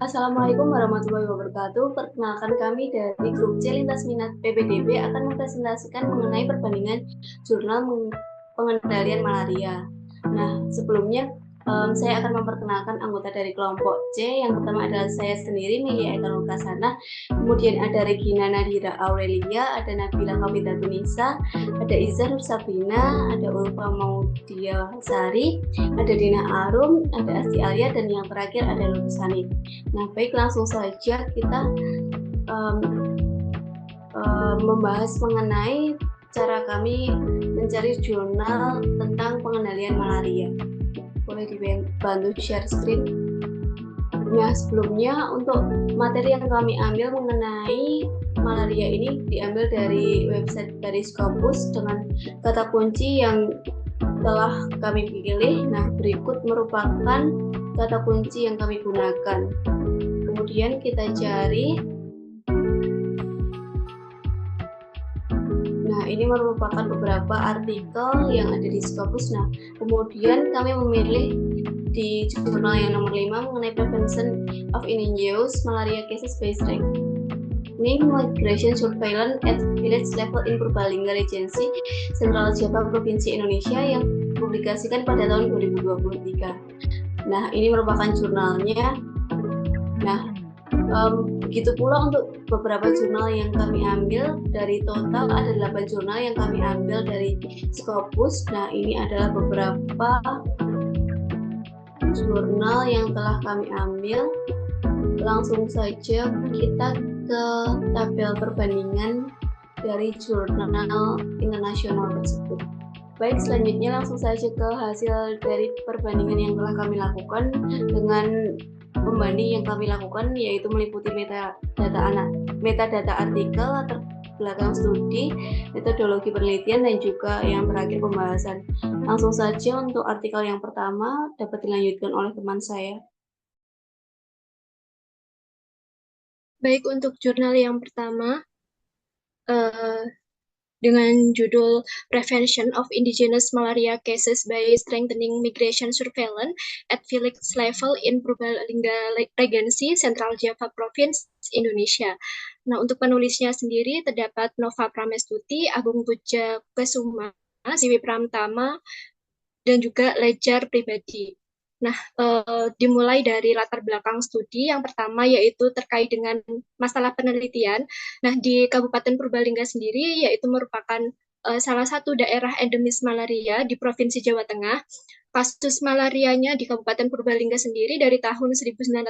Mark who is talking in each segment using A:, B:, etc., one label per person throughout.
A: Assalamualaikum warahmatullahi wabarakatuh. Perkenalkan kami dari grup C Lintas Minat PPDB akan mempresentasikan mengenai perbandingan jurnal pengendalian malaria. Nah, sebelumnya saya akan memperkenalkan anggota dari kelompok C. Yang pertama adalah saya sendiri, Melia Eka Nurkasana. Kemudian ada Regina Nadira Aurelia, ada Nabila Kavita Tunisa, ada Iza Nur Sabrina, ada Ulfa Maudia Sari, ada Dina Arum, ada Asti Alia, dan yang terakhir ada Lulusani. Nah, baik, langsung saja kita um, membahas mengenai cara kami mencari jurnal tentang pengendalian malaria. Boleh dibantu share screen. Nah, sebelumnya untuk materi yang kami ambil mengenai malaria ini diambil dari website dari Scopus dengan kata kunci yang telah kami pilih. Nah, berikut merupakan kata kunci yang kami gunakan. Kemudian kita cari. Nah, ini merupakan beberapa artikel yang ada di Scopus. Nah, kemudian kami memilih di jurnal yang nomor 5 mengenai prevention of infectious malaria cases by strengthening migration surveillance at village level in Purbalingga Regency, Central Java, Provinsi Indonesia yang dipublikasikan pada tahun 2023. Nah, ini merupakan jurnalnya. Nah, begitu pula untuk beberapa jurnal yang kami ambil. Dari total ada 8 jurnal yang kami ambil dari Scopus. Nah, ini adalah beberapa jurnal yang telah kami ambil. Langsung saja kita ke tabel perbandingan dari jurnal internasional tersebut. Baik, selanjutnya langsung saja ke hasil dari perbandingan yang telah kami lakukan. Dengan pembanding yang kami lakukan yaitu meliputi metadata artikel, latar belakang studi, metodologi penelitian, dan juga yang terakhir pembahasan. Langsung saja untuk artikel yang pertama dapat dilanjutkan oleh teman saya.
B: Baik, untuk jurnal yang pertama dengan judul Prevention of Indigenous Malaria Cases by Strengthening Migration Surveillance at Village Level in Purbalingga Regency, Central Java Province, Indonesia. Nah, untuk penulisnya sendiri terdapat Nova Pramestuti, Agung Puja Kesuma, Siwi Pramtama, dan juga Ledjar Pribadi. Nah, dimulai dari latar belakang studi. Yang pertama yaitu terkait dengan masalah penelitian. Nah, di Kabupaten Purbalingga sendiri yaitu merupakan salah satu daerah endemis malaria di Provinsi Jawa Tengah. Kasus malarianya di Kabupaten Purbalingga sendiri dari tahun 1996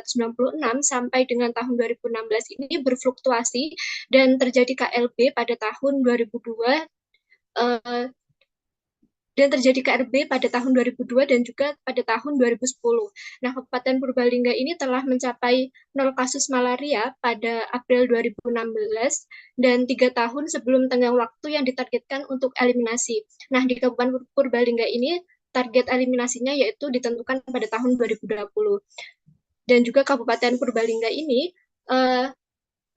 B: sampai dengan tahun 2016 ini berfluktuasi dan terjadi KLB pada tahun 2002 dan terjadi KRB pada tahun 2002 dan juga pada tahun 2010. Nah, Kabupaten Purbalingga ini telah mencapai 0 kasus malaria pada April 2016 dan 3 tahun sebelum tenggang waktu yang ditargetkan untuk eliminasi. Nah, di Kabupaten Purbalingga ini target eliminasinya yaitu ditentukan pada tahun 2020. Dan juga Kabupaten Purbalingga ini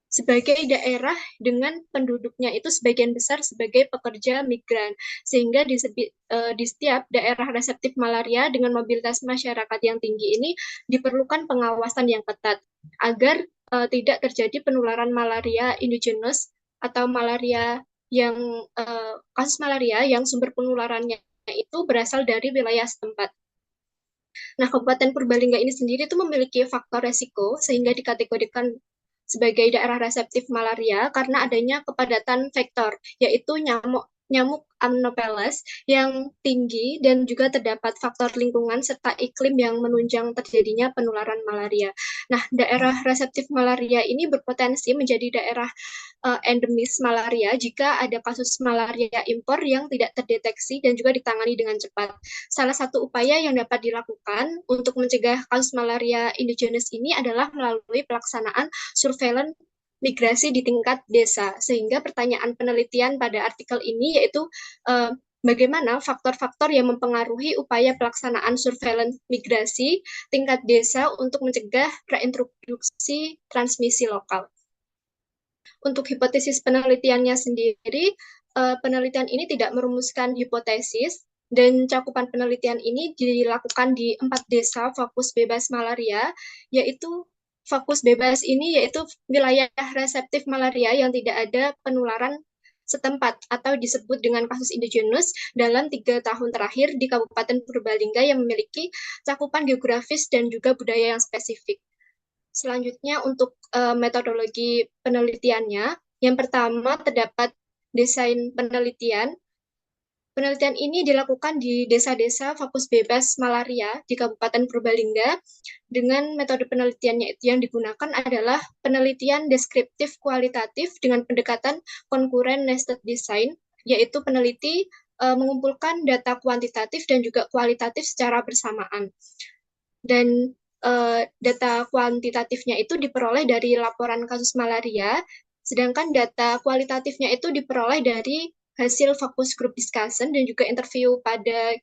B: sebagai daerah dengan penduduknya itu sebagian besar sebagai pekerja migran, sehingga di setiap daerah reseptif malaria dengan mobilitas masyarakat yang tinggi ini diperlukan pengawasan yang ketat agar tidak terjadi penularan malaria indigenous atau malaria yang kasus malaria yang sumber penularannya itu berasal dari wilayah setempat. Nah, Kabupaten Purbalingga ini sendiri itu memiliki faktor resiko sehingga dikategorikan sebagai daerah reseptif malaria karena adanya kepadatan vektor, yaitu nyamuk Anopheles yang tinggi dan juga terdapat faktor lingkungan serta iklim yang menunjang terjadinya penularan malaria. Nah, daerah reseptif malaria ini berpotensi menjadi daerah endemis malaria jika ada kasus malaria impor yang tidak terdeteksi dan juga ditangani dengan cepat. Salah satu upaya yang dapat dilakukan untuk mencegah kasus malaria indigenous ini adalah melalui pelaksanaan surveillance migrasi di tingkat desa. Sehingga pertanyaan penelitian pada artikel ini yaitu bagaimana faktor-faktor yang mempengaruhi upaya pelaksanaan surveillance migrasi tingkat desa untuk mencegah reintroduksi transmisi lokal. Untuk hipotesis penelitiannya sendiri, penelitian ini tidak merumuskan hipotesis dan cakupan penelitian ini dilakukan di 4 desa fokus bebas malaria, yaitu fokus bebas ini yaitu wilayah reseptif malaria yang tidak ada penularan setempat atau disebut dengan kasus indigenous dalam 3 tahun terakhir di Kabupaten Purbalingga yang memiliki cakupan geografis dan juga budaya yang spesifik. Selanjutnya untuk metodologi penelitiannya, yang pertama terdapat desain penelitian. Penelitian ini dilakukan di desa-desa fokus bebas malaria di Kabupaten Purbalingga dengan metode penelitiannya yang digunakan adalah penelitian deskriptif kualitatif dengan pendekatan concurrent nested design, yaitu peneliti mengumpulkan data kuantitatif dan juga kualitatif secara bersamaan. Dan data kuantitatifnya itu diperoleh dari laporan kasus malaria, sedangkan data kualitatifnya itu diperoleh dari hasil fokus group discussion dan juga interview pada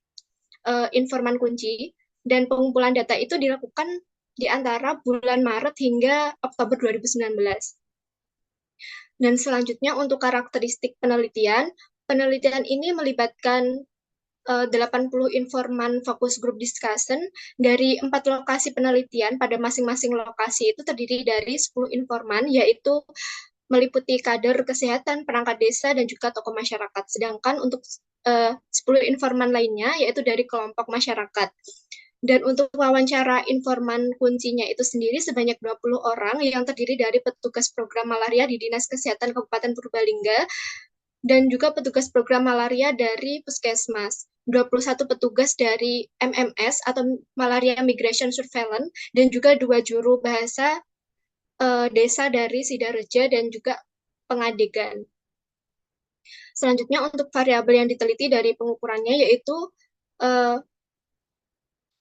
B: informan kunci, dan pengumpulan data itu dilakukan di antara bulan Maret hingga Oktober 2019. Dan selanjutnya untuk karakteristik penelitian, penelitian ini melibatkan 80 informan fokus group discussion dari 4 lokasi penelitian. Pada masing-masing lokasi itu terdiri dari 10 informan, yaitu meliputi kader kesehatan, perangkat desa, dan juga tokoh masyarakat. Sedangkan untuk 10 informan lainnya, yaitu dari kelompok masyarakat. Dan untuk wawancara informan kuncinya itu sendiri sebanyak 20 orang yang terdiri dari petugas program malaria di Dinas Kesehatan Kabupaten Purbalingga, dan juga petugas program malaria dari Puskesmas, 21 petugas dari MMS atau Malaria Migration Surveillance, dan juga 2 juru bahasa desa dari Sidareja dan juga Pengadegan. Selanjutnya untuk variabel yang diteliti dari pengukurannya yaitu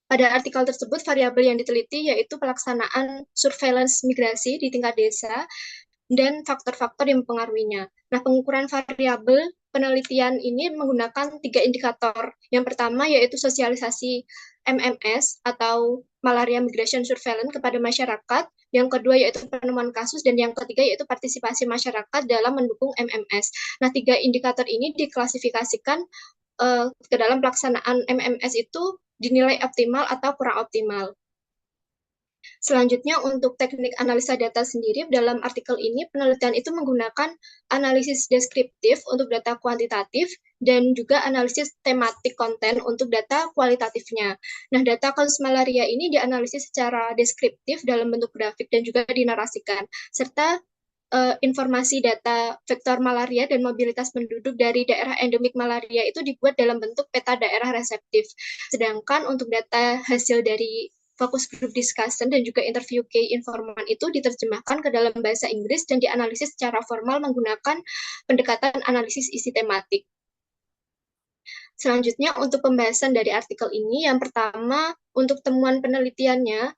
B: pada artikel tersebut variabel yang diteliti yaitu pelaksanaan surveillance migrasi di tingkat desa dan faktor-faktor yang mempengaruhinya. Nah, pengukuran variabel penelitian ini menggunakan 3 indikator. Yang pertama yaitu sosialisasi MMS atau Malaria Migration Surveillance kepada masyarakat, yang kedua yaitu penemuan kasus, dan yang ketiga yaitu partisipasi masyarakat dalam mendukung MMS. Nah, 3 indikator ini diklasifikasikan ke dalam pelaksanaan MMS itu dinilai optimal atau kurang optimal. Selanjutnya untuk teknik analisa data sendiri, dalam artikel ini penelitian itu menggunakan analisis deskriptif untuk data kuantitatif dan juga analisis tematik konten untuk data kualitatifnya. Nah, data kasus malaria ini dianalisis secara deskriptif dalam bentuk grafik dan juga dinarasikan, serta informasi data vektor malaria dan mobilitas penduduk dari daerah endemik malaria itu dibuat dalam bentuk peta daerah reseptif. Sedangkan untuk data hasil dari fokus group discussion dan juga interview key informan itu diterjemahkan ke dalam bahasa Inggris dan dianalisis secara formal menggunakan pendekatan analisis isi tematik. Selanjutnya untuk pembahasan dari artikel ini, yang pertama untuk temuan penelitiannya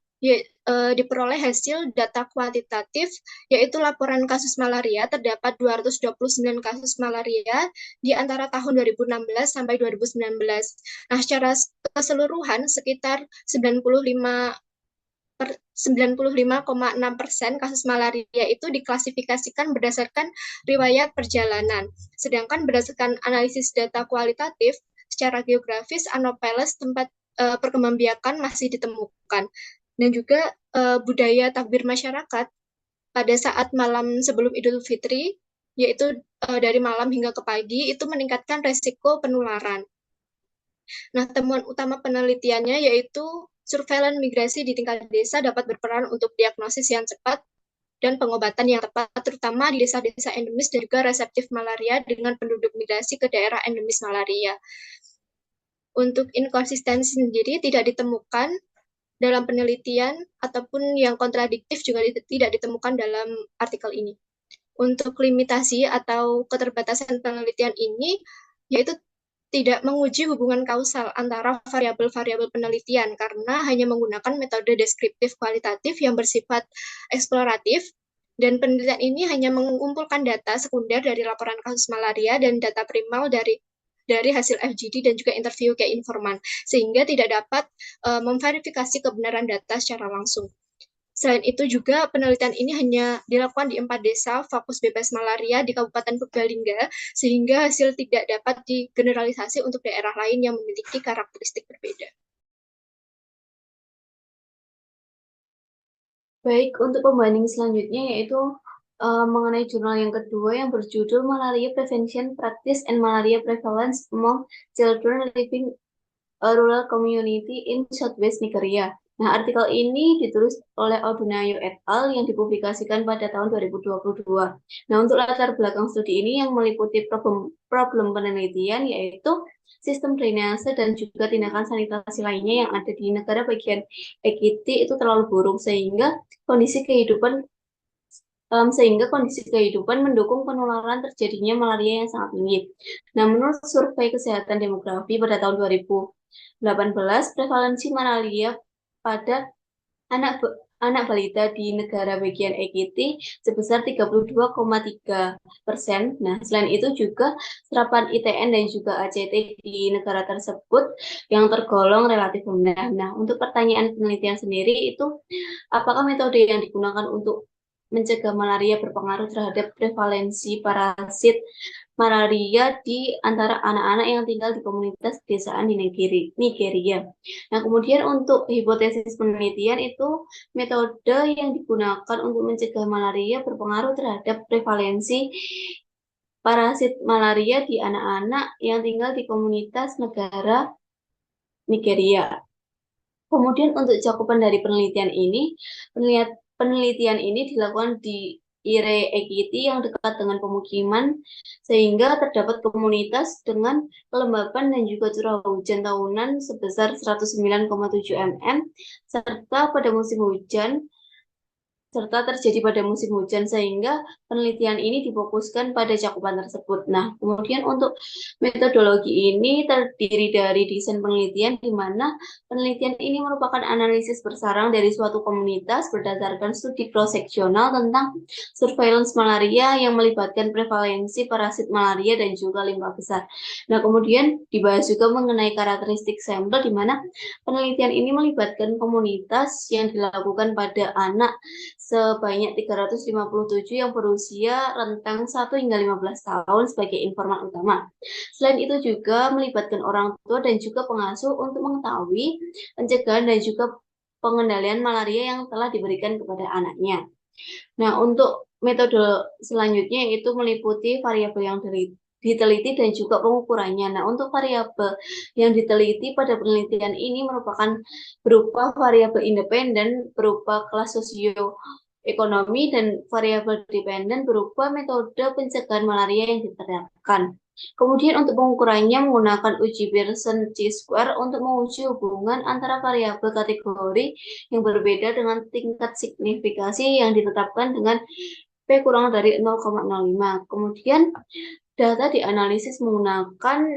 B: diperoleh hasil data kuantitatif, yaitu laporan kasus malaria terdapat 229 kasus malaria di antara tahun 2016 sampai 2019. Nah, secara keseluruhan sekitar 95,6% kasus malaria itu diklasifikasikan berdasarkan riwayat perjalanan. Sedangkan berdasarkan analisis data kualitatif, secara geografis anopeles tempat perkembangbiakan masih ditemukan. Dan juga budaya takbir masyarakat pada saat malam sebelum Idul Fitri, yaitu dari malam hingga ke pagi, itu meningkatkan resiko penularan. Nah, temuan utama penelitiannya yaitu surveillance migrasi di tingkat desa dapat berperan untuk diagnosis yang cepat dan pengobatan yang tepat, terutama di desa-desa endemis dan juga reseptif malaria dengan penduduk migrasi ke daerah endemis malaria. Untuk inkonsistensi sendiri tidak ditemukan dalam penelitian ataupun yang kontradiktif juga tidak ditemukan dalam artikel ini. Untuk limitasi atau keterbatasan penelitian ini, yaitu tidak menguji hubungan kausal antara variabel-variabel penelitian karena hanya menggunakan metode deskriptif kualitatif yang bersifat eksploratif, dan penelitian ini hanya mengumpulkan data sekunder dari laporan kasus malaria dan data primal dari hasil FGD dan juga interview ke informan, sehingga tidak dapat memverifikasi kebenaran data secara langsung. Selain itu juga penelitian ini hanya dilakukan di 4 desa fokus bebas malaria di Kabupaten Purbalingga, sehingga hasil tidak dapat digeneralisasi untuk daerah lain yang memiliki karakteristik berbeda.
A: Baik, untuk pembanding selanjutnya yaitu mengenai jurnal yang kedua yang berjudul Malaria Prevention Practice and Malaria Prevalence Among Children Living a Rural Community in Southwest Nigeria. Nah, artikel ini ditulis oleh Odunayo et al. Yang dipublikasikan pada tahun 2022. Nah, untuk latar belakang studi ini yang meliputi problem penelitian yaitu sistem drainase dan juga tindakan sanitasi lainnya yang ada di negara bagian Ekiti itu terlalu buruk sehingga kondisi kehidupan mendukung penularan terjadinya malaria yang sangat tinggi. Nah, menurut survei kesehatan demografi pada tahun 2018, prevalensi malaria pada anak anak balita di negara bagian Ekiti sebesar 32,3%. Nah, selain itu juga serapan ITN dan juga ACT di negara tersebut yang tergolong relatif rendah. Nah, untuk pertanyaan penelitian sendiri itu, apakah metode yang digunakan untuk mencegah malaria berpengaruh terhadap prevalensi parasit malaria di antara anak-anak yang tinggal di komunitas pedesaan di Nigeria. Nah, kemudian untuk hipotesis penelitian itu metode yang digunakan untuk mencegah malaria berpengaruh terhadap prevalensi parasit malaria di anak-anak yang tinggal di komunitas negara Nigeria. Kemudian untuk cakupan dari penelitian ini dilakukan di Ire Ekiti yang dekat dengan pemukiman sehingga terdapat komunitas dengan kelembapan dan juga curah hujan tahunan sebesar 109,7 mm serta terjadi pada musim hujan sehingga penelitian ini difokuskan pada cakupan tersebut. Nah, kemudian untuk metodologi ini terdiri dari desain penelitian di mana penelitian ini merupakan analisis bersarang dari suatu komunitas berdasarkan studi cross-seksional tentang surveillance malaria yang melibatkan prevalensi parasit malaria dan juga limbah besar. Nah, kemudian dibahas juga mengenai karakteristik sampel di mana penelitian ini melibatkan komunitas yang dilakukan pada anak sebanyak 357 yang berusia rentang 1 hingga 15 tahun sebagai informan utama. Selain itu juga melibatkan orang tua dan juga pengasuh untuk mengetahui pencegahan dan juga pengendalian malaria yang telah diberikan kepada anaknya. Nah, untuk metode selanjutnya yaitu meliputi variabel yang diteliti dan juga pengukurannya. Nah, untuk variabel yang diteliti pada penelitian ini merupakan berupa variabel independen berupa kelas sosioekonomi dan variabel dependen berupa metode pencegahan malaria yang diterapkan. Kemudian untuk pengukurannya menggunakan uji Pearson chi-square untuk menguji hubungan antara variabel kategori yang berbeda dengan tingkat signifikasi yang ditetapkan dengan P kurang dari 0,05. Kemudian data dianalisis menggunakan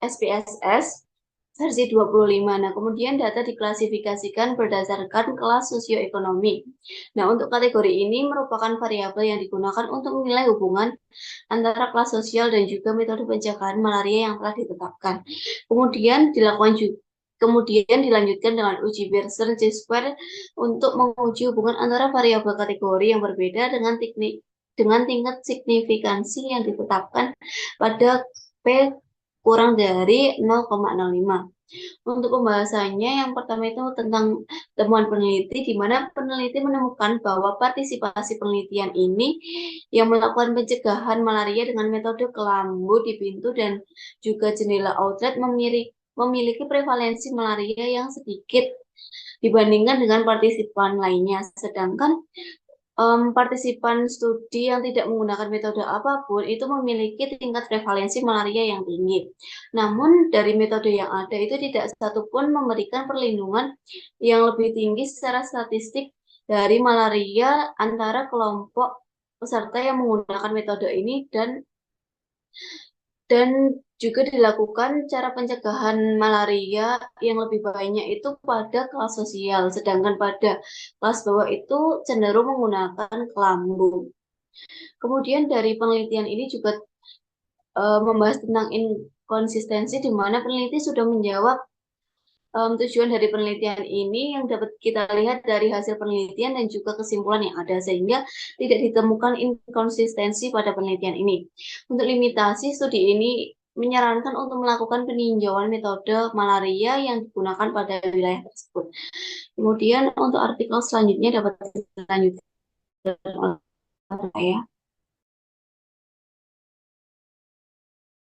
A: SPSS versi 25. Nah, kemudian data diklasifikasikan berdasarkan kelas sosioekonomi. Nah, untuk kategori ini merupakan variabel yang digunakan untuk menilai hubungan antara kelas sosial dan juga metode pencegahan malaria yang telah ditetapkan. Kemudian dilanjutkan dengan uji Pearson chi-square untuk menguji hubungan antara variabel kategori yang berbeda dengan tingkat signifikansi yang ditetapkan pada P kurang dari 0,05. Untuk pembahasannya, yang pertama itu tentang temuan peneliti, di mana peneliti menemukan bahwa partisipasi penelitian ini yang melakukan pencegahan malaria dengan metode kelambu di pintu dan juga jendela outlet memiliki prevalensi malaria yang sedikit dibandingkan dengan partisipan lainnya. Sedangkan partisipan studi yang tidak menggunakan metode apapun itu memiliki tingkat prevalensi malaria yang tinggi. Namun dari metode yang ada itu tidak satupun memberikan perlindungan yang lebih tinggi secara statistik dari malaria antara kelompok peserta yang menggunakan metode ini dan juga dilakukan cara pencegahan malaria yang lebih banyak itu pada kelas sosial, sedangkan pada kelas bawah itu cenderung menggunakan kelambu. Kemudian dari penelitian ini juga membahas tentang inkonsistensi di mana peneliti sudah menjawab tujuan dari penelitian ini yang dapat kita lihat dari hasil penelitian dan juga kesimpulan yang ada sehingga tidak ditemukan inkonsistensi pada penelitian ini. Untuk limitasi studi ini menyarankan untuk melakukan peninjauan metode malaria yang digunakan pada wilayah tersebut. Kemudian untuk artikel selanjutnya dapat dilanjutkan oleh saya.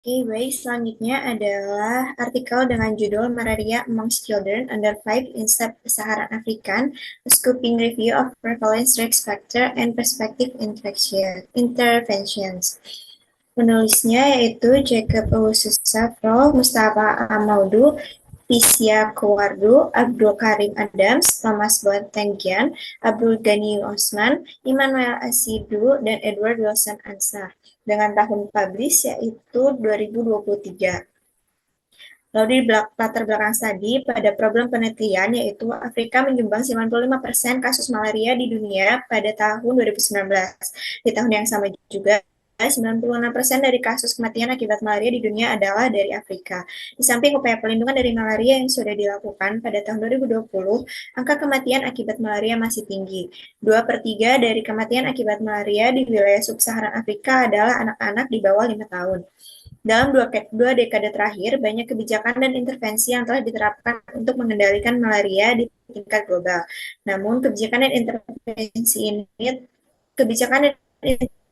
C: Oke, baik. Selanjutnya adalah artikel dengan judul Malaria Amongst Children Under 5 in Sub-Saharan Africa, a Scoping Review of Prevalence, Risk Factor, and Prospective Interventions. Penulisnya yaitu Jacob Owusu-Safro, Mustafa Amaudu, Pisya Kowardo, Abdul Karim Adams, Thomas Botengian, Abdul Ghani Osman, Immanuel Asidu, dan Edward Wilson Ansah, dengan tahun publish yaitu 2023. Lalu di latar belakang studi, pada problem penelitian yaitu Afrika menyumbang 95% kasus malaria di dunia pada tahun 2019. Di tahun yang sama juga, 96% dari kasus kematian akibat malaria di dunia adalah dari Afrika. Di samping upaya pelindungan dari malaria yang sudah dilakukan pada tahun 2020, angka kematian akibat malaria masih tinggi. 2/3 dari kematian akibat malaria di wilayah sub-Saharan Afrika adalah anak-anak di bawah 5 tahun. Dalam dua dekade terakhir, banyak kebijakan dan intervensi yang telah diterapkan untuk mengendalikan malaria di tingkat global. Namun, kebijakan dan intervensi ini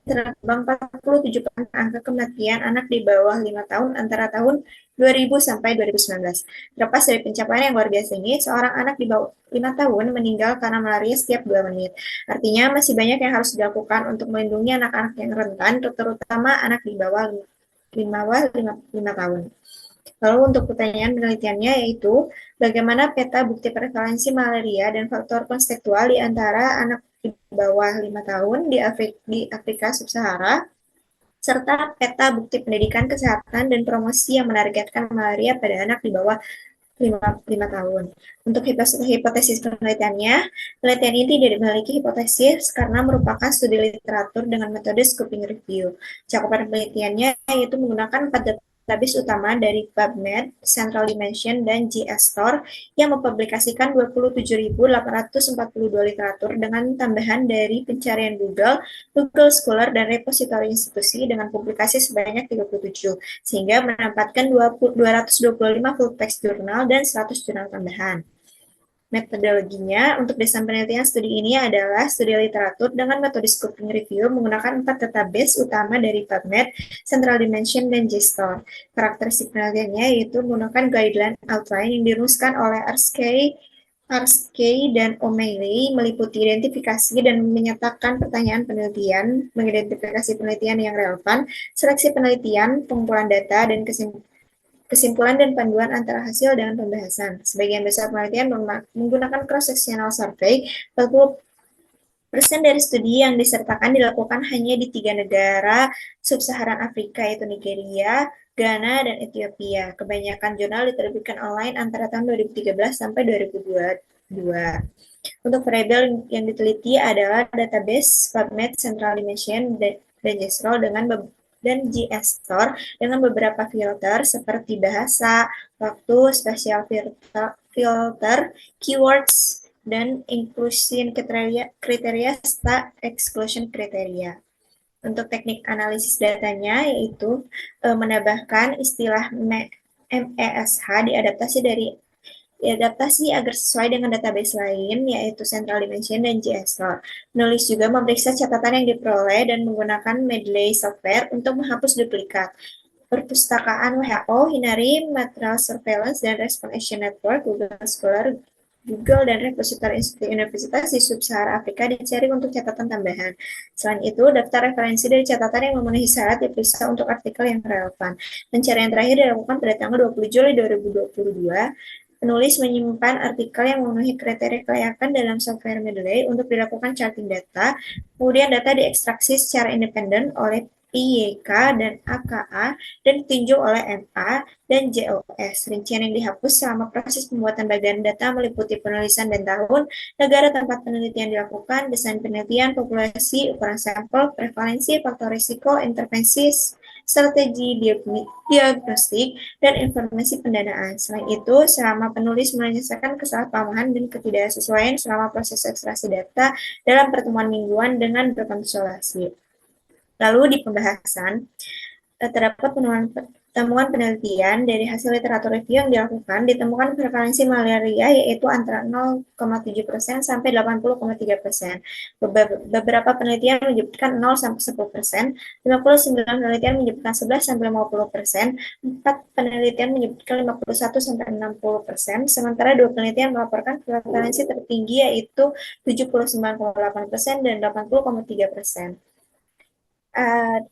C: terbang 47% angka kematian anak di bawah 5 tahun antara tahun 2000 sampai 2019. Terlepas dari pencapaian yang luar biasa ini, seorang anak di bawah 5 tahun meninggal karena malaria setiap 2 menit. Artinya masih banyak yang harus dilakukan untuk melindungi anak-anak yang rentan, terutama anak di bawah 5 tahun. Lalu untuk pertanyaan penelitiannya yaitu bagaimana peta bukti prevalensi malaria dan faktor kontekstual di antara anak di bawah 5 tahun di Afrika Sub-Sahara, serta peta bukti pendidikan kesehatan dan promosi yang menargetkan malaria pada anak di bawah 5 tahun. Untuk hipotesis penelitiannya, penelitian ini tidak memiliki hipotesis karena merupakan studi literatur dengan metode scoping review. Cakupan penelitiannya yaitu menggunakan 4 database utama dari PubMed, Central Dimension, dan GSTOR yang mempublikasikan 27.842 literatur dengan tambahan dari pencarian Google, Google Scholar, dan repositori institusi dengan publikasi sebanyak 37, sehingga menempatkan 225 full-text jurnal dan 100 jurnal tambahan. Metodologinya untuk desain penelitian studi ini adalah studi literatur dengan metode scoping review menggunakan 4 database utama dari PubMed, Central Dimension, dan JSTOR. Karakteristik penelitiannya yaitu menggunakan guideline outline yang dirumuskan oleh Arskey dan O'Malley, meliputi identifikasi dan menyatakan pertanyaan penelitian, mengidentifikasi penelitian yang relevan, seleksi penelitian, pengumpulan data, dan kesimpulan dan panduan antara hasil dengan pembahasan. Sebagian besar penelitian menggunakan cross-sectional survey, 40% dari studi yang disertakan dilakukan hanya di 3 negara sub-Saharan Afrika, yaitu Nigeria, Ghana, dan Ethiopia. Kebanyakan jurnal diterbitkan online antara tahun 2013 sampai 2022. Untuk variabel yang diteliti adalah database PubMed, Central Dimension, dan JSTOR dengan beberapa filter seperti bahasa, waktu, spatial filter, keywords, dan inclusion kriteria serta exclusion kriteria. Untuk teknik analisis datanya yaitu menambahkan istilah MESH diadaptasi agar sesuai dengan database lain, yaitu Central Dimension dan JSTOR. Penulis juga memeriksa catatan yang diperoleh dan menggunakan Medley software untuk menghapus duplikat. Perpustakaan WHO, Hinari, Material Surveillance, dan Response Action Network, Google Scholar, Google, dan repositori institusi universitas di Sub-Sahara Afrika dicari untuk catatan tambahan. Selain itu, daftar referensi dari catatan yang memenuhi syarat diperiksa untuk artikel yang relevan. Pencarian terakhir dilakukan pada tanggal 20 Juli 2022. Penulis menyimpan artikel yang memenuhi kriteria kelayakan dalam software Medley untuk dilakukan charting data, kemudian data diekstraksi secara independen oleh PYK dan AKA dan ditinjau oleh MA dan JOS. Rincian yang dihapus selama proses pembuatan bagian data meliputi penulisan dan tahun, negara tempat penelitian dilakukan, desain penelitian, populasi, ukuran sampel, prevalensi, faktor risiko, intervensi, strategi diagnostik, dan informasi pendanaan. Selain itu, selama penulis menyelesaikan kesalahpahaman dan ketidaksesuaian selama proses ekstraksi data dalam pertemuan mingguan dengan berkonsultasi. Lalu di pembahasan, terdapat Temuan penelitian dari hasil literatur review yang dilakukan ditemukan prevalensi malaria yaitu antara 0,7% sampai 80,3%. Beberapa penelitian menyebutkan 0 sampai 10%, 59 penelitian menyebutkan 11 sampai 50%, 4 penelitian menyebutkan 51 sampai 60%, sementara 2 penelitian melaporkan prevalensi tertinggi yaitu 79,8% dan 80,3%.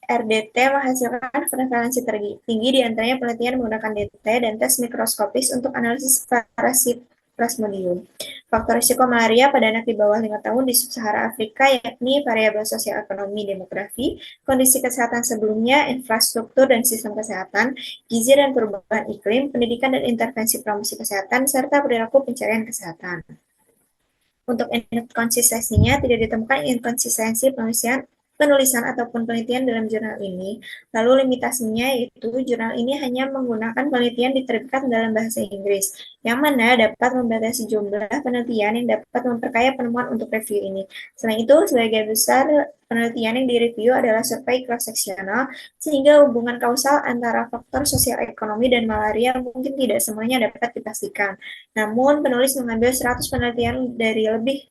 C: RDT menghasilkan prevalensi tertinggi di antaranya penelitian menggunakan DT dan tes mikroskopis untuk analisis parasit Plasmodium. Faktor risiko malaria pada anak di bawah 5 tahun di sub-Sahara Afrika yakni variabel sosial ekonomi demografi, kondisi kesehatan sebelumnya, infrastruktur dan sistem kesehatan, gizi dan perubahan iklim, pendidikan dan intervensi promosi kesehatan, serta perilaku pencarian kesehatan. Untuk inkonsistensinya, tidak ditemukan inkonsistensi penulisan ataupun penelitian dalam jurnal ini. Lalu limitasinya yaitu jurnal ini hanya menggunakan penelitian diterbitkan dalam bahasa Inggris, yang mana dapat membatasi jumlah penelitian yang dapat memperkaya penemuan untuk review ini. Selain itu, sebagian besar penelitian yang direview adalah survei cross-seksional, sehingga hubungan kausal antara faktor sosial ekonomi dan malaria mungkin tidak semuanya dapat dipastikan. Namun, penulis mengambil 100 penelitian dari lebih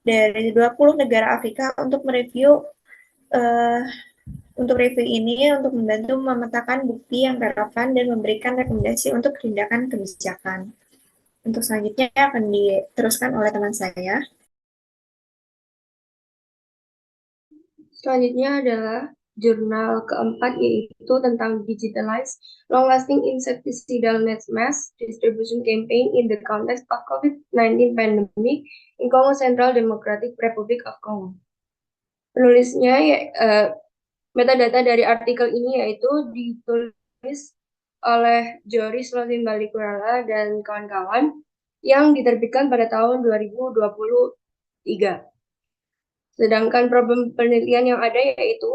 C: dari 20 negara Afrika untuk mereview ini untuk membantu memetakan bukti yang relevan dan memberikan rekomendasi untuk tindakan kebijakan. Untuk selanjutnya akan diteruskan oleh teman saya.
D: Selanjutnya adalah jurnal keempat yaitu tentang Digitalized Long-Lasting Insecticidal Net Mass Distribution Campaign in the Context of COVID-19 Pandemic in Congo Central Democratic Republic of Congo. Penulisnya metadata dari artikel ini yaitu ditulis oleh Joris Lozimbalikurala dan kawan-kawan yang diterbitkan pada tahun 2023. Sedangkan problem penelitian yang ada yaitu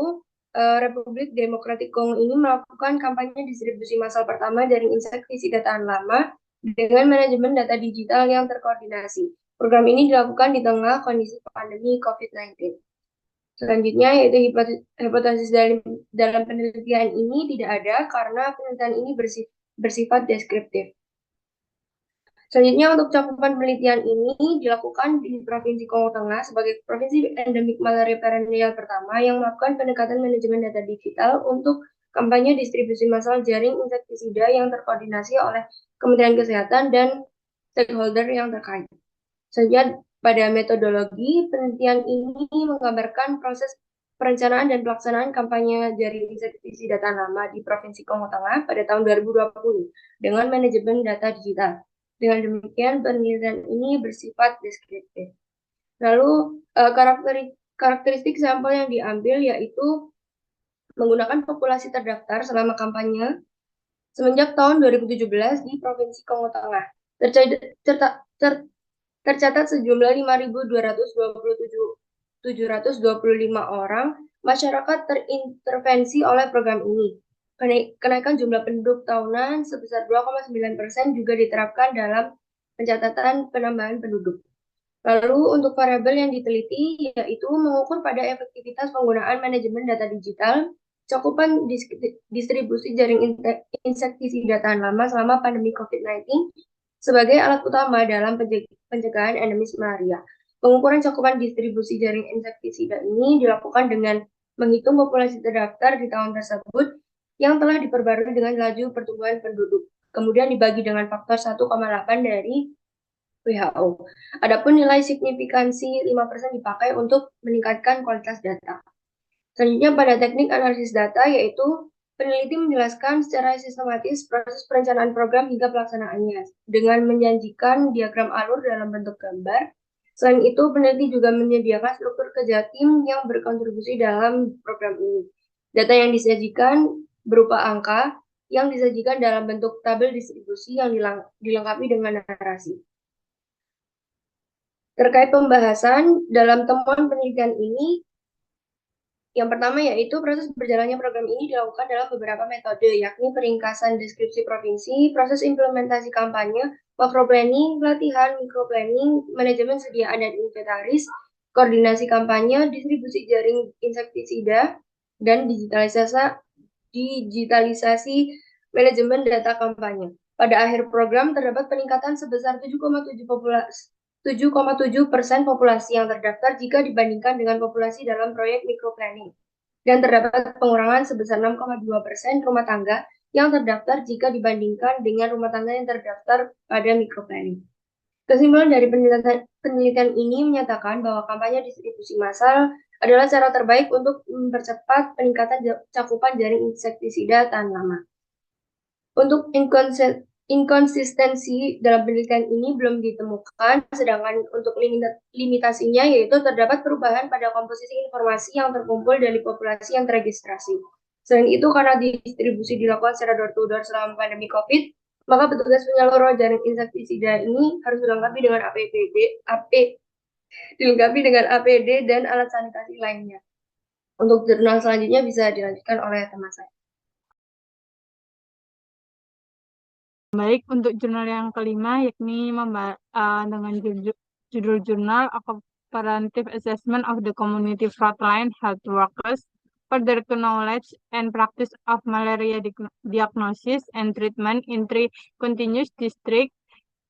D: Republik Demokratik Kongo ini melakukan kampanye distribusi massal pertama jaring insektisida tahan lama dengan manajemen data digital yang terkoordinasi. Program ini dilakukan di tengah kondisi pandemi COVID-19. Selanjutnya yaitu hipotesis dalam penelitian ini tidak ada karena penelitian ini bersifat deskriptif. Selanjutnya untuk cakupan penelitian ini dilakukan di Provinsi Kongo Tengah sebagai provinsi endemik malaria perennial pertama yang melakukan pendekatan manajemen data digital untuk kampanye distribusi massal jaring insektisida yang terkoordinasi oleh Kementerian Kesehatan dan stakeholder yang terkait. Selanjutnya pada metodologi, penelitian ini menggambarkan proses perencanaan dan pelaksanaan kampanye jaring insektisida tahan lama di Provinsi Kongo Tengah pada tahun 2020 dengan manajemen data digital. Dengan demikian, penelitian ini bersifat deskriptif. Lalu, karakteristik sampel yang diambil yaitu menggunakan populasi terdaftar selama kampanye semenjak tahun 2017 di Provinsi Kongo Tengah. Tercatat sejumlah 5.227.725 orang masyarakat terintervensi oleh program ini. Kenaikan jumlah penduduk tahunan sebesar 2,9% juga diterapkan dalam pencatatan penambahan penduduk. Lalu untuk variabel yang diteliti yaitu mengukur pada efektivitas penggunaan manajemen data digital, cakupan distribusi jaring insektisida tahan lama selama pandemi COVID-19 sebagai alat utama dalam pencegahan endemis malaria. Pengukuran cakupan distribusi jaring insektisida ini dilakukan dengan menghitung populasi terdaftar di tahun tersebut yang telah diperbarui dengan laju pertumbuhan penduduk, kemudian dibagi dengan faktor 1,8 dari WHO. Adapun nilai signifikansi 5% dipakai untuk meningkatkan kualitas data. Selanjutnya pada teknik analisis data yaitu peneliti menjelaskan secara sistematis proses perencanaan program hingga pelaksanaannya dengan menjanjikan diagram alur dalam bentuk gambar. Selain itu, peneliti juga menyediakan struktur kerja tim yang berkontribusi dalam program ini. Data yang disajikan berupa angka yang disajikan dalam bentuk tabel distribusi yang dilengkapi dengan narasi. Terkait pembahasan dalam temuan penelitian ini, yang pertama yaitu proses berjalannya program ini dilakukan dalam beberapa metode, yakni peringkasan deskripsi provinsi, proses implementasi kampanye, macro planning, pelatihan, micro planning, manajemen sediaan dan inventaris, koordinasi kampanye, distribusi jaring insektisida, dan digitalisasi manajemen data kampanye. Pada akhir program terdapat peningkatan sebesar 7,7% populasi yang terdaftar jika dibandingkan dengan populasi dalam proyek microplanning. Dan terdapat pengurangan sebesar 6,2% rumah tangga yang terdaftar jika dibandingkan dengan rumah tangga yang terdaftar pada microplanning. Kesimpulan dari penelitian ini menyatakan bahwa kampanye distribusi massal adalah cara terbaik untuk mempercepat peningkatan cakupan jaring insektisida tahan lama. Untuk inkonsistensi dalam penelitian ini belum ditemukan, sedangkan untuk limitasinya yaitu terdapat perubahan pada komposisi informasi yang terkumpul dari populasi yang terregistrasi. Selain itu, karena distribusi dilakukan secara door-to-door selama pandemi COVID, maka petugas penyalur jaring insektisida ini harus dilengkapi dengan APD dan alat sanitasi lainnya. Untuk jurnal selanjutnya bisa dilanjutkan oleh teman saya.
E: Baik, untuk jurnal yang kelima yakni dengan judul jurnal A Comparative Assessment of the Community Frontline Health Workers, Further Knowledge and Practice of Malaria Diagnosis and Treatment in three continuous districts,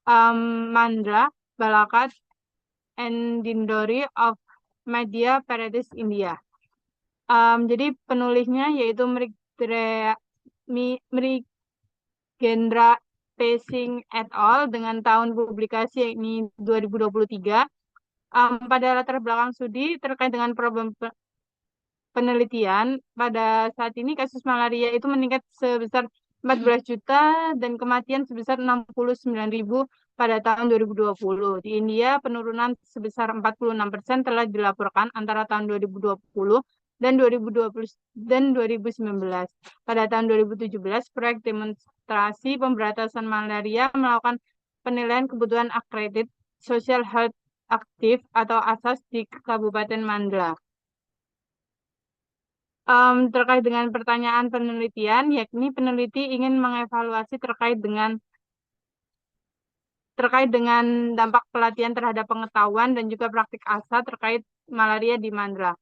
E: Mandra, Balakat, and Dindori of Madhya Pradesh, India. Jadi penulisnya yaitu Mrigendra Pesing et al. Dengan tahun publikasi ini 2023. Pada latar belakang studi terkait dengan problem penelitian, pada saat ini kasus malaria itu meningkat sebesar 14 juta dan kematian sebesar 69.000 pada tahun 2020. Di India, penurunan sebesar 46% telah dilaporkan antara tahun 2020 dan 2019. Pada tahun 2017, proyek demonstrasi pemberantasan malaria melakukan penilaian kebutuhan akredited Social Health Active atau ASAS di Kabupaten Mandla. Terkait dengan pertanyaan penelitian, yakni peneliti ingin mengevaluasi terkait dengan dampak pelatihan terhadap pengetahuan dan juga praktik ASA terkait malaria di Mandla.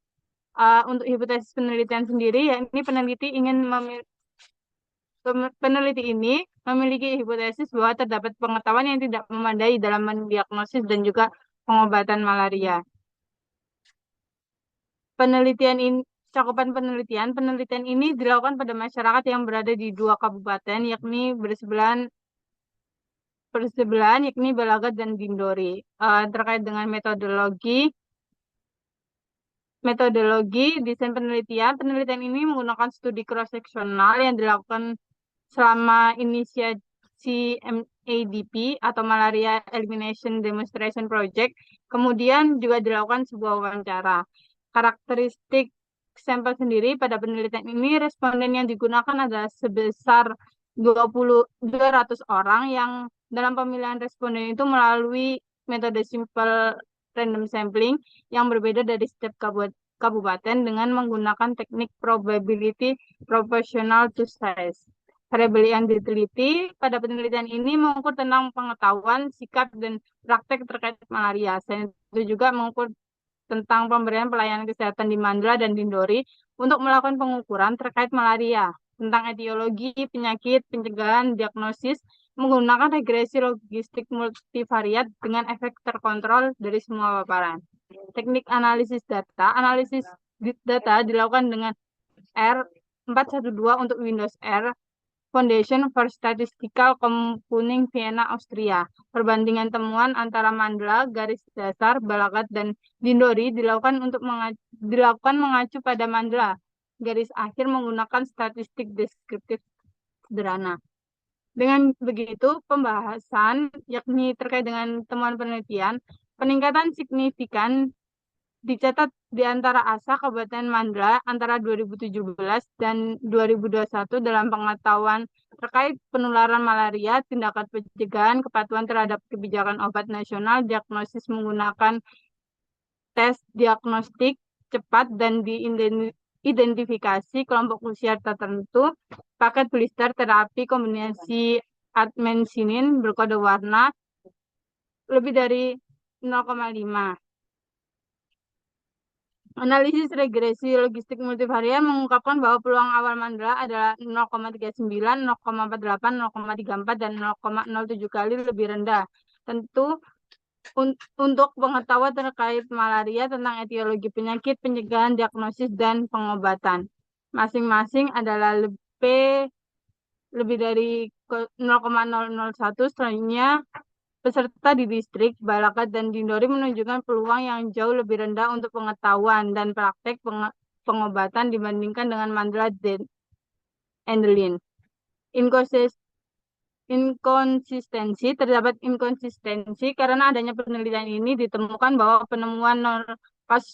E: Untuk hipotesis penelitian sendiri, yakni peneliti ini memiliki hipotesis bahwa terdapat pengetahuan yang tidak memadai dalam mendiagnosis dan juga pengobatan malaria. Cakupan penelitian ini dilakukan pada masyarakat yang berada di 2 kabupaten, yakni bersebelahan yakni Balagat dan Dindori. Terkait dengan metodologi desain penelitian ini menggunakan studi cross-seksional yang dilakukan selama inisiasi MADP atau Malaria Elimination Demonstration Project. Kemudian juga dilakukan sebuah wawancara. Karakteristik sampel sendiri pada penelitian ini, responden yang digunakan adalah sebesar 200 orang yang dalam pemilihan responden itu melalui metode simple random sampling yang berbeda dari setiap kabupaten dengan menggunakan teknik probability proportional to size. Variabel yang diteliti pada penelitian ini mengukur tentang pengetahuan, sikap, dan praktek terkait malaria. Selain itu juga mengukur tentang pemberian pelayanan kesehatan di Mandla dan Dindori untuk melakukan pengukuran terkait malaria, tentang etiologi, penyakit, pencegahan, diagnosis, menggunakan regresi logistik multivariat dengan efek terkontrol dari semua paparan. Teknik analisis data dilakukan dengan R412 untuk Windows R, Foundation for Statistical Computing Vienna, Austria. Perbandingan temuan antara Mandla, garis dasar, Balakat, dan Dindori dilakukan mengacu pada Mandla, garis akhir menggunakan statistik deskriptif sederhana. Dengan begitu, pembahasan yakni terkait dengan temuan penelitian, peningkatan signifikan dicatat di antara ASA Kabupaten Mandla antara 2017 dan 2021 dalam pengetahuan terkait penularan malaria, tindakan pencegahan, kepatuhan terhadap kebijakan obat nasional, diagnosis menggunakan tes diagnostik cepat dan identifikasi kelompok usia tertentu, paket blister terapi kombinasi artemisinin berkode warna lebih dari 0,5. Analisis regresi logistik multivarian mengungkapkan bahwa peluang awal Mandela adalah 0,39, 0,48, 0,34, dan 0,07 kali lebih rendah. Tentu untuk pengetahuan terkait malaria tentang etiologi penyakit, pencegahan, diagnosis, dan pengobatan. Masing-masing adalah lebih dari 0,001, selanjutnya peserta di distrik, Balakat, dan Dindori menunjukkan peluang yang jauh lebih rendah untuk pengetahuan dan praktek pengobatan dibandingkan dengan Mandela dan Endelin. Terdapat inkonsistensi karena adanya penelitian ini ditemukan bahwa penemuan kasus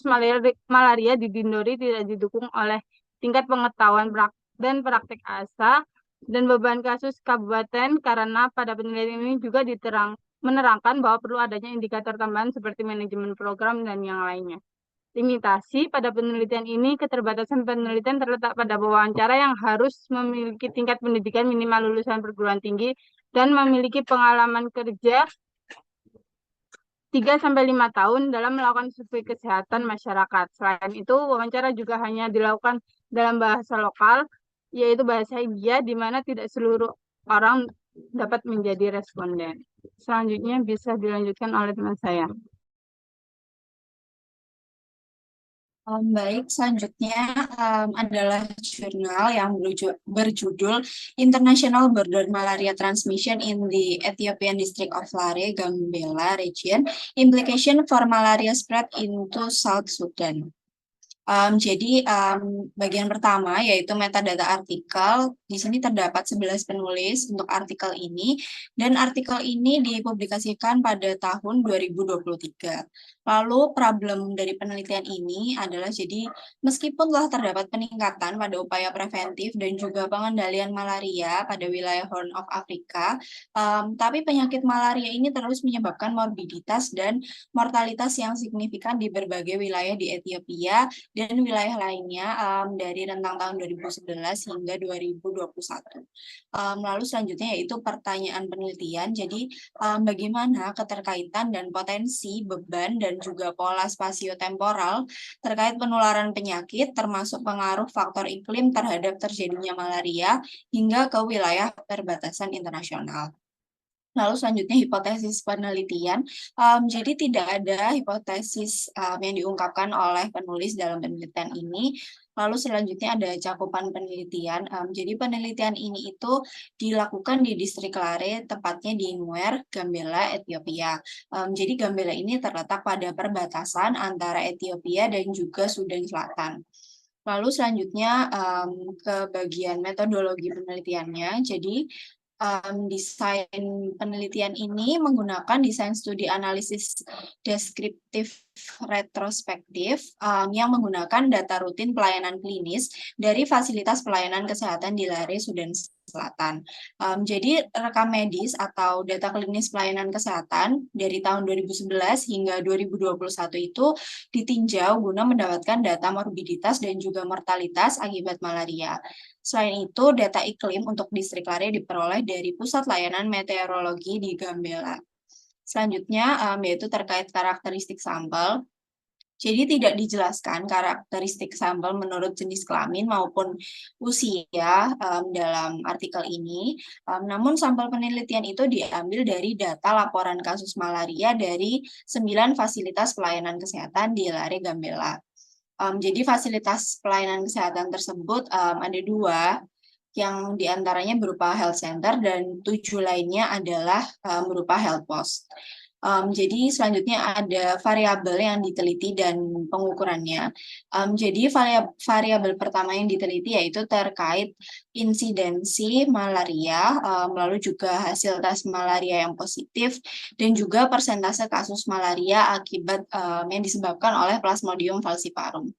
E: malaria di Dindori tidak didukung oleh tingkat pengetahuan dan praktek ASA dan beban kasus kabupaten karena pada penelitian ini juga menerangkan bahwa perlu adanya indikator tambahan seperti manajemen program dan yang lainnya. Limitasi pada penelitian ini, keterbatasan penelitian terletak pada wawancara yang harus memiliki tingkat pendidikan minimal lulusan perguruan tinggi dan memiliki pengalaman kerja 3-5 tahun dalam melakukan survei kesehatan masyarakat. Selain itu, wawancara juga hanya dilakukan dalam bahasa lokal, yaitu bahasa India, di mana tidak seluruh orang dapat menjadi responden. Selanjutnya bisa dilanjutkan oleh teman saya.
F: Baik, selanjutnya adalah jurnal yang berjudul International Border Malaria Transmission in the Ethiopian District of Lare, Gambela Region, Implication for Malaria Spread into South Sudan. Jadi bagian pertama yaitu metadata artikel. Di sini terdapat 11 penulis untuk artikel ini, dan artikel ini dipublikasikan pada tahun 2023. Lalu problem dari penelitian ini adalah jadi meskipun telah terdapat peningkatan pada upaya preventif dan juga pengendalian malaria pada wilayah Horn of Africa, tapi penyakit malaria ini terus menyebabkan morbiditas dan mortalitas yang signifikan di berbagai wilayah di Ethiopia dan wilayah lainnya dari rentang tahun 2011 hingga 2021. Lalu selanjutnya yaitu pertanyaan penelitian. Jadi bagaimana keterkaitan dan potensi beban dan juga pola spasio-temporal terkait penularan penyakit termasuk pengaruh faktor iklim terhadap terjadinya malaria hingga ke wilayah perbatasan internasional. Lalu selanjutnya hipotesis penelitian. Jadi tidak ada hipotesis yang diungkapkan oleh penulis dalam penelitian ini. Lalu selanjutnya ada cakupan penelitian. Jadi penelitian ini itu dilakukan di distrik Lare, tepatnya di Nuer, Gambela, Ethiopia. Jadi Gambela ini terletak pada perbatasan antara Ethiopia dan juga Sudan Selatan. Lalu selanjutnya ke bagian metodologi penelitiannya. Jadi desain penelitian ini menggunakan desain studi analisis deskriptif retrospektif yang menggunakan data rutin pelayanan klinis dari fasilitas pelayanan kesehatan di Lare, Sudan Selatan. Jadi rekam medis atau data klinis pelayanan kesehatan dari tahun 2011 hingga 2021 itu ditinjau guna mendapatkan data morbiditas dan juga mortalitas akibat malaria. Selain itu, data iklim untuk distrik Lare diperoleh dari Pusat Layanan Meteorologi di Gambela. Selanjutnya, yaitu terkait karakteristik sampel. Jadi tidak dijelaskan karakteristik sampel menurut jenis kelamin maupun usia dalam artikel ini. Namun sampel penelitian itu diambil dari data laporan kasus malaria dari 9 fasilitas pelayanan kesehatan di Lare, Gambela. Jadi fasilitas pelayanan kesehatan tersebut ada 2, yang diantaranya berupa health center dan 7 lainnya adalah berupa health post. Jadi selanjutnya ada variabel yang diteliti dan pengukurannya. Jadi variabel pertama yang diteliti yaitu terkait insidensi malaria, lalu juga hasil tes malaria yang positif, dan juga persentase kasus malaria akibat yang disebabkan oleh Plasmodium falciparum.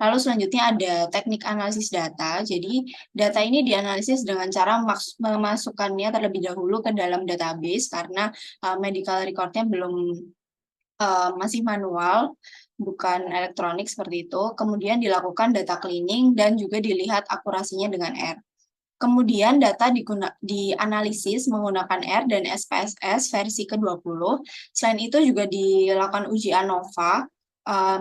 F: Lalu selanjutnya ada teknik analisis data. Jadi data ini dianalisis dengan cara memasukkannya terlebih dahulu ke dalam database karena medical record-nya belum masih manual, bukan elektronik seperti itu. Kemudian dilakukan data cleaning dan juga dilihat akurasinya dengan R. Kemudian data dianalisis menggunakan R dan SPSS versi ke-20. Selain itu juga dilakukan uji ANOVA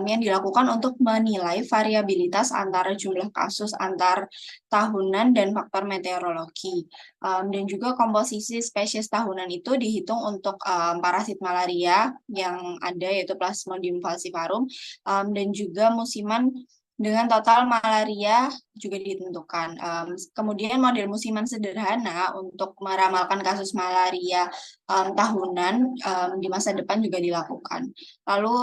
F: yang dilakukan untuk menilai variabilitas antara jumlah kasus antar tahunan dan faktor meteorologi. Dan juga komposisi spesies tahunan itu dihitung untuk parasit malaria yang ada, yaitu Plasmodium falciparum, dan juga musiman dengan total malaria juga ditentukan. Kemudian model musiman sederhana untuk meramalkan kasus malaria tahunan di masa depan juga dilakukan. Lalu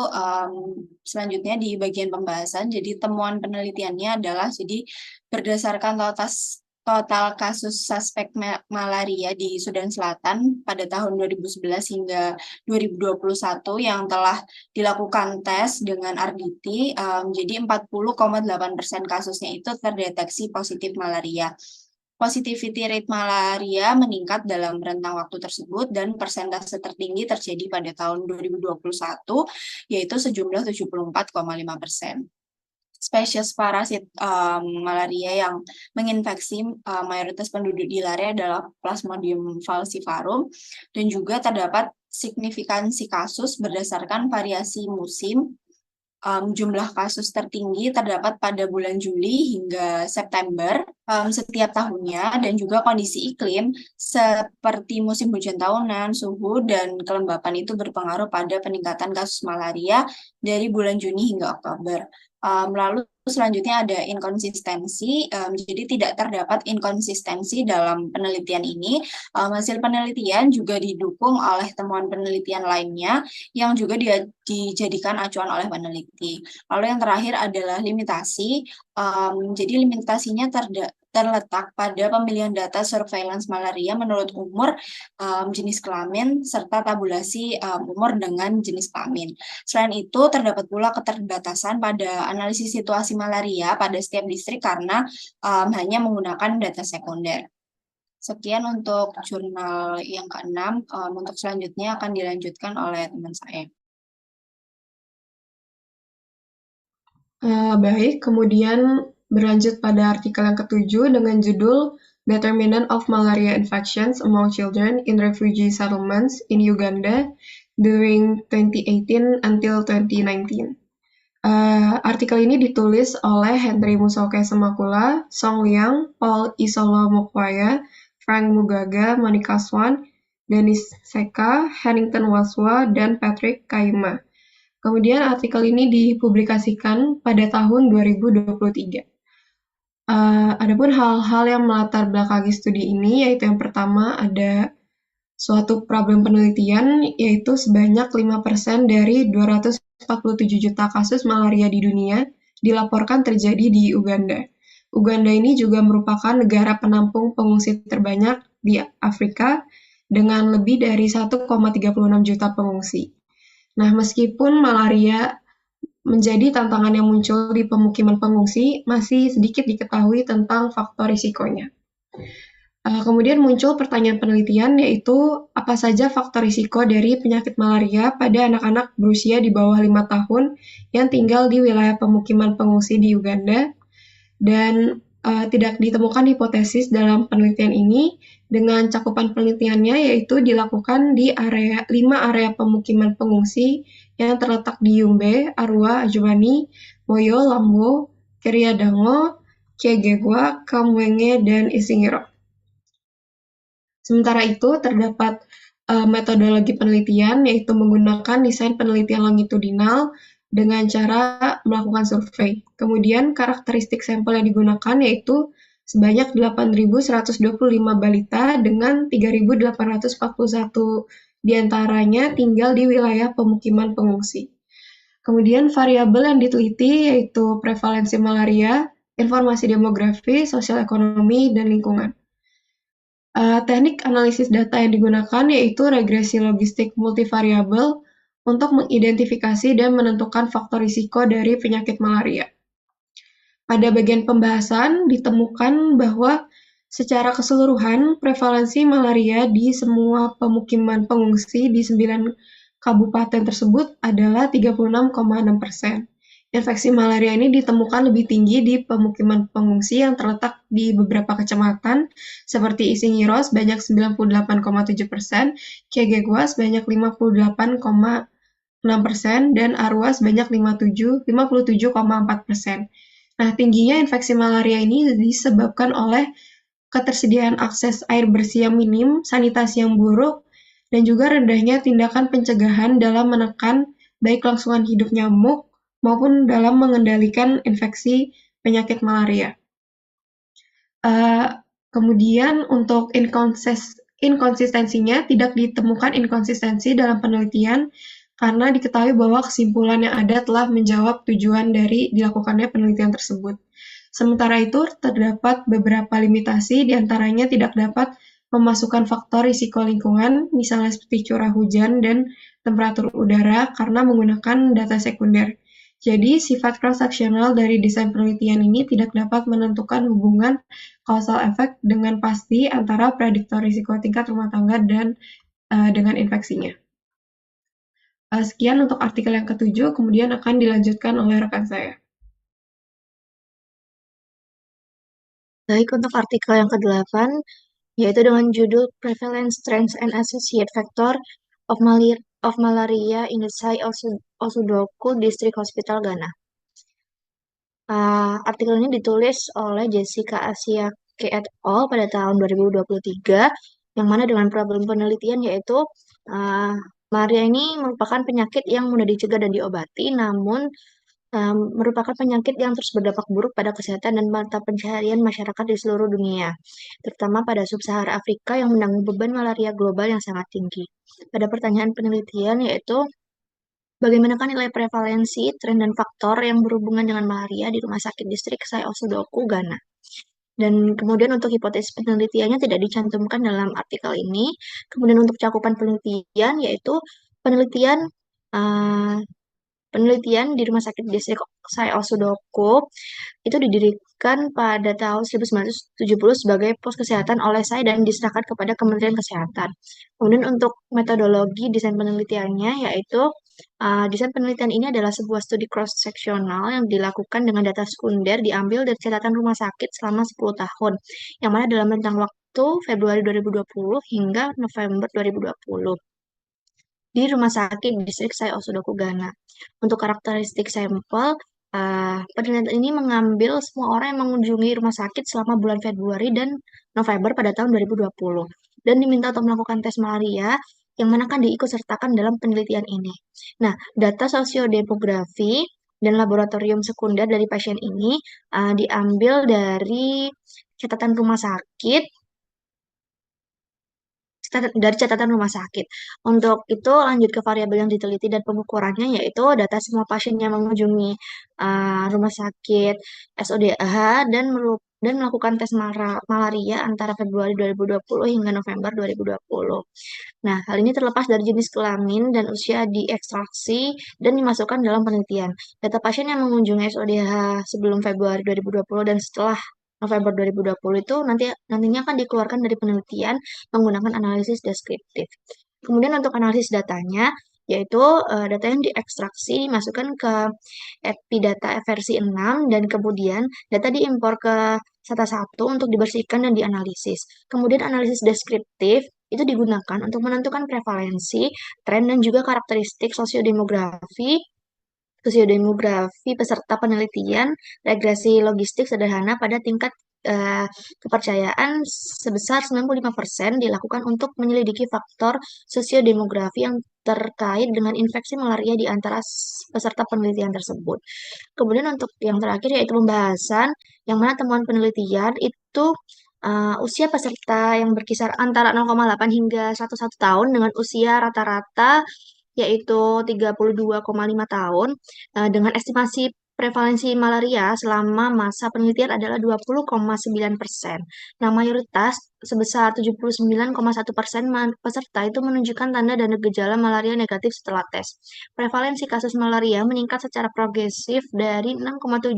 F: selanjutnya di bagian pembahasan, jadi temuan penelitiannya adalah jadi berdasarkan total kasus suspek malaria di Sudan Selatan pada tahun 2011 hingga 2021 yang telah dilakukan tes dengan RDT, jadi 40,8% kasusnya itu terdeteksi positif malaria. Positivity rate malaria meningkat dalam rentang waktu tersebut dan persentase tertinggi terjadi pada tahun 2021, yaitu sejumlah 74,5%. Spesies parasit malaria yang menginfeksi mayoritas penduduk di Lare adalah Plasmodium falciparum, dan juga terdapat signifikansi kasus berdasarkan variasi musim. Jumlah kasus tertinggi terdapat pada bulan Juli hingga September setiap tahunnya, dan juga kondisi iklim seperti musim hujan tahunan, suhu, dan kelembapan itu berpengaruh pada peningkatan kasus malaria dari bulan Juni hingga Oktober. Lalu selanjutnya ada inkonsistensi, jadi tidak terdapat inkonsistensi dalam penelitian ini. Hasil penelitian juga didukung oleh temuan penelitian lainnya yang juga dijadikan acuan oleh peneliti. Lalu yang terakhir adalah limitasi, jadi limitasinya terletak pada pemilihan data surveillance malaria menurut umur, jenis kelamin, serta tabulasi umur dengan jenis kelamin. Selain itu, terdapat pula keterbatasan pada analisis situasi malaria pada setiap distrik karena hanya menggunakan data sekunder. Sekian untuk jurnal yang ke-6. Untuk selanjutnya akan dilanjutkan oleh teman saya.
G: Baik, kemudian berlanjut pada artikel yang ke-7 dengan judul Determinant of Malaria Infections Among Children in Refugee Settlements in Uganda during 2018 until 2019. Artikel ini ditulis oleh Henry Musoke Semakula, Song Liang, Paul Isolo Mokwaya, Frank Mugaga, Monica Swan, Dennis Seka, Hennington Waswa, dan Patrick Kaima. Kemudian artikel ini dipublikasikan pada tahun 2023. Adapun hal-hal yang melatar belakangi studi ini, yaitu yang pertama ada suatu problem penelitian, yaitu sebanyak 5% dari 247 juta kasus malaria di dunia dilaporkan terjadi di Uganda. Uganda ini juga merupakan negara penampung pengungsi terbanyak di Afrika dengan lebih dari 1,36 juta pengungsi. Nah, meskipun malaria menjadi tantangan yang muncul di pemukiman pengungsi, masih sedikit diketahui tentang faktor risikonya. Kemudian muncul pertanyaan penelitian, yaitu apa saja faktor risiko dari penyakit malaria pada anak-anak berusia di bawah 5 tahun yang tinggal di wilayah pemukiman pengungsi di Uganda, dan tidak ditemukan hipotesis dalam penelitian ini. Dengan cakupan penelitiannya yaitu dilakukan di 5 area pemukiman pengungsi yang terletak di Yumbe, Arua, Ajubani, Moyo, Lambo, Keriadango, Kiegegwa, Kamwenge, dan Isingiro. Sementara itu, terdapat metodologi penelitian, yaitu menggunakan desain penelitian longitudinal dengan cara melakukan survei. Kemudian, karakteristik sampel yang digunakan yaitu sebanyak 8.125 balita dengan 3.841 diantaranya tinggal di wilayah pemukiman pengungsi. Kemudian, variabel yang diteliti yaitu prevalensi malaria, informasi demografi, sosial ekonomi, dan lingkungan. Teknik analisis data yang digunakan yaitu regresi logistik multivariabel untuk mengidentifikasi dan menentukan faktor risiko dari penyakit malaria. Pada bagian pembahasan ditemukan bahwa secara keseluruhan prevalensi malaria di semua pemukiman pengungsi di 9 kabupaten tersebut adalah 36,6%. Infeksi malaria ini ditemukan lebih tinggi di pemukiman pengungsi yang terletak di beberapa kecamatan seperti Isingiro sebanyak 98,7%, Kiegegwa sebanyak 58,6%, 6% dan Arua sebanyak 57,4%. Nah, tingginya infeksi malaria ini disebabkan oleh ketersediaan akses air bersih yang minim, sanitasi yang buruk, dan juga rendahnya tindakan pencegahan dalam menekan baik kelangsungan hidup nyamuk maupun dalam mengendalikan infeksi penyakit malaria. Kemudian untuk inkonsistensinya, tidak ditemukan inkonsistensi dalam penelitian karena diketahui bahwa kesimpulan yang ada telah menjawab tujuan dari dilakukannya penelitian tersebut. Sementara itu, terdapat beberapa limitasi, diantaranya tidak dapat memasukkan faktor risiko lingkungan, misalnya seperti curah hujan dan temperatur udara, karena menggunakan data sekunder. Jadi, sifat cross-sectional dari desain penelitian ini tidak dapat menentukan hubungan causal effect dengan pasti antara prediktor risiko tingkat rumah tangga dan dengan infeksinya. Sekian untuk artikel yang ke-7, kemudian akan dilanjutkan oleh rekan saya.
H: Baik, untuk artikel yang ke-8, yaitu dengan judul Prevalence Trends and Associated Factor of Malaria in the Sai Osudoku District Hospital, Ghana. Artikel ini ditulis oleh Jessica Asiake et al. Pada tahun 2023, yang mana dengan problem penelitian yaitu malaria ini merupakan penyakit yang mudah dicegah dan diobati, namun merupakan penyakit yang terus berdampak buruk pada kesehatan dan mata pencaharian masyarakat di seluruh dunia, terutama pada sub-Sahara Afrika yang menanggung beban malaria global yang sangat tinggi. Pada pertanyaan penelitian yaitu, bagaimanakah nilai prevalensi, tren, dan faktor yang berhubungan dengan malaria di Rumah Sakit Distrik Sai Osudoku, Ghana? Dan kemudian untuk hipotesis penelitiannya tidak dicantumkan dalam artikel ini. Kemudian untuk cakupan penelitian yaitu penelitian di Rumah Sakit Distrik Sai Osudoku itu didirikan pada tahun 1970 sebagai pos kesehatan oleh Sai dan diserahkan kepada Kementerian Kesehatan. Kemudian untuk metodologi desain penelitiannya yaitu desain penelitian ini adalah sebuah studi cross-sectional yang dilakukan dengan data sekunder diambil dari catatan rumah sakit selama 10 tahun, yang mana dalam rentang waktu Februari 2020 hingga November 2020 di Rumah Sakit Distrik Sai Osudoku, Ghana. Untuk karakteristik sampel, penelitian ini mengambil semua orang yang mengunjungi rumah sakit selama bulan Februari dan November pada tahun 2020 dan diminta untuk melakukan tes malaria yang mana akan diikutsertakan dalam penelitian ini. Nah, data sosiodemografi dan laboratorium sekunder dari pasien ini diambil dari catatan rumah sakit rumah sakit. Untuk itu lanjut ke variabel yang diteliti dan pengukurannya yaitu data semua pasien yang mengunjungi rumah sakit SODH dan melakukan tes malaria antara Februari 2020 hingga November 2020. Nah, hal ini terlepas dari jenis kelamin dan usia diekstraksi dan dimasukkan dalam penelitian. Data pasien yang mengunjungi SODH sebelum Februari 2020 dan setelah November 2020 itu nantinya akan dikeluarkan dari penelitian menggunakan analisis deskriptif. Kemudian untuk analisis datanya, yaitu data yang diekstraksi dimasukkan ke Epidata versi 6 dan kemudian data diimpor ke SATA 1 untuk dibersihkan dan dianalisis. Kemudian analisis deskriptif itu digunakan untuk menentukan prevalensi, tren, dan juga karakteristik sosiodemografi peserta penelitian, regresi logistik sederhana pada tingkat kepercayaan sebesar 95% dilakukan untuk menyelidiki faktor sosiodemografi yang terkait dengan infeksi malaria di antara peserta penelitian tersebut. Kemudian untuk yang terakhir yaitu pembahasan, yang mana temuan penelitian itu usia peserta yang berkisar antara 0,8 hingga 1,1 tahun dengan usia rata-rata yaitu 32,5 tahun dengan estimasi prevalensi malaria selama masa penelitian adalah 20,9%. Nah, mayoritas sebesar 79,1% peserta itu menunjukkan tanda dan gejala malaria negatif setelah tes. Prevalensi kasus malaria meningkat secara progresif dari 6,7%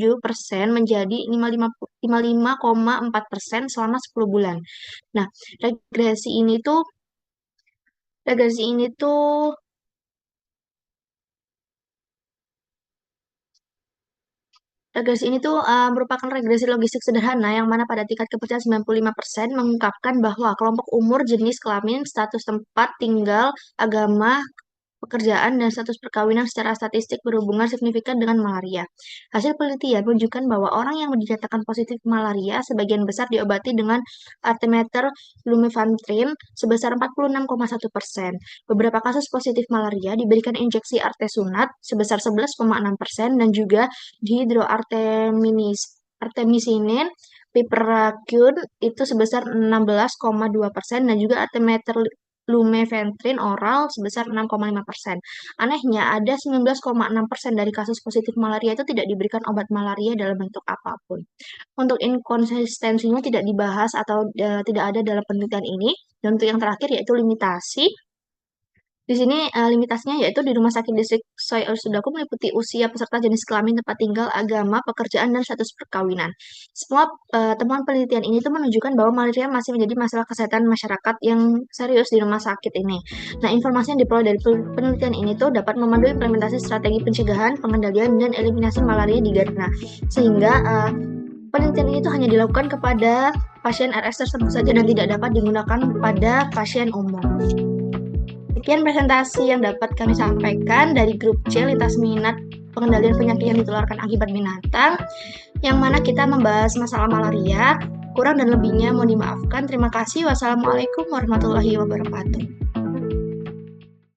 H: menjadi 55,4% selama 10 bulan. Nah, regresi ini tuh Regresi ini tuh merupakan regresi logistik sederhana yang mana pada tingkat kepercayaan 95% mengungkapkan bahwa kelompok umur, jenis kelamin, status tempat tinggal, agama, pekerjaan, dan status perkawinan secara statistik berhubungan signifikan dengan malaria. Hasil penelitian menunjukkan bahwa orang yang dinyatakan positif malaria sebagian besar diobati dengan artemether lumefantrine sebesar 46,1%. Beberapa kasus positif malaria diberikan injeksi artesunat sebesar 11,6% dan juga dihidroartemisinin piperacin itu sebesar 16,2% dan juga artemether lumefantrine oral sebesar 6,5%. Anehnya, ada 19,6% dari kasus positif malaria itu tidak diberikan obat malaria dalam bentuk apapun. Untuk inkonsistensinya tidak dibahas atau tidak ada dalam penelitian ini. Dan untuk yang terakhir yaitu limitasi. Di sini limitasinya yaitu di Rumah Sakit Distrik Soy Sudaku meliputi usia peserta, jenis kelamin, tempat tinggal, agama, pekerjaan, dan status perkawinan. Semua temuan penelitian ini tuh menunjukkan bahwa malaria masih menjadi masalah kesehatan masyarakat yang serius di rumah sakit ini. Nah, informasi yang diperoleh dari penelitian ini tuh dapat memandu implementasi strategi pencegahan, pengendalian, dan eliminasi malaria di Ghana. Sehingga penelitian ini tuh hanya dilakukan kepada pasien RS tersebut saja dan tidak dapat digunakan pada pasien umum. Sekian presentasi yang dapat kami sampaikan dari grup C lintas minat pengendalian penyakit yang ditularkan akibat binatang, yang mana kita membahas masalah malaria. Kurang dan lebihnya mohon dimaafkan. Terima kasih. Wassalamualaikum warahmatullahi wabarakatuh.